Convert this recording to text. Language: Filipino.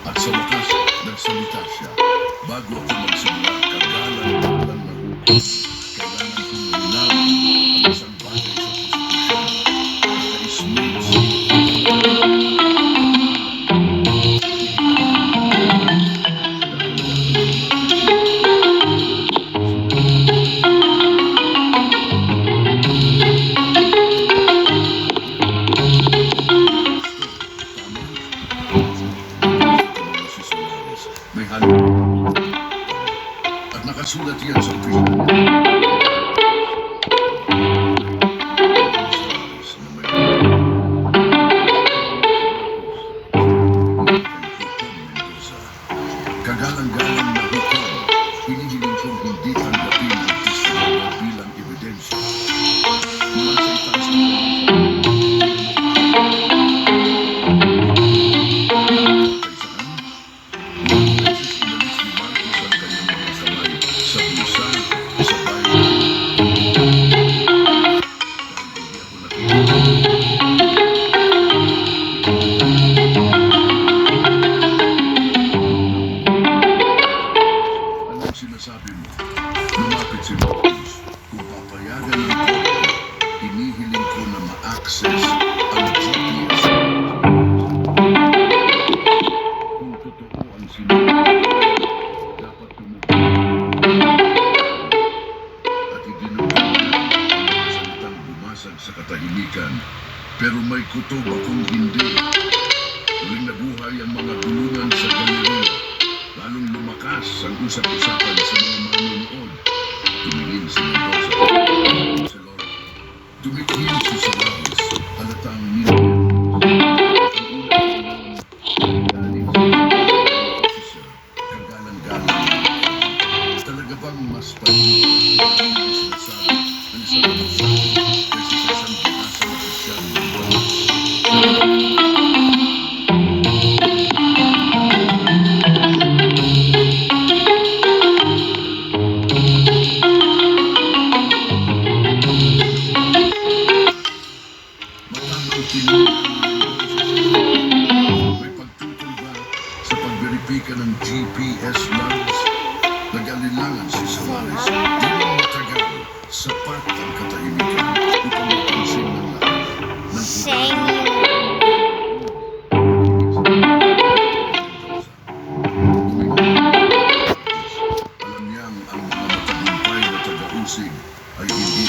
At sa wakas, nagsalita siya. Bago ako magsimula, kagalang-galang na hukay. Kailangan kong linawin ang isang bagay sa konstitusyon. Naka-ismit sa si Solaris. May halong at nakasulat yan sa opisina niya. Solaris na may Mendoza. Kagalang-galang na hukom, hinihiling kong hindi tanggapin ang testimonya bilang ebidensya. Mula sa itaas ng sinasabi mo, lumapit si Marcos. Kung papayagan ng korte, hinihiling ko na ma-access ang GPS. Kung totoo ang sinabi, dapat tumutulong at idinugan na ang mga salitang bumasag sa katahimikan. Pero may kutob akong hindi. Muling nabuhay ang mga gulungan sa galerya. Lalong lumakas ang usap-usapan sa mga manonood. Tumingin si Mendoza sa loro. Tumitingin si Solaris, halatang ang unang galing sa officer, kagalang-galang. Talaga bang mas paling ang sinasabi ng isang officer kaysa sa isang binasang opisyal ng batas? May pagtutol ba sa pagberipika ng GPS logs? Nag-alilangan si Solaris. Di ba matagal, sapat ang katahimikan upang mapansin ng lahat ng alam niyang ang mga matagumpay na taga-usig ay hindi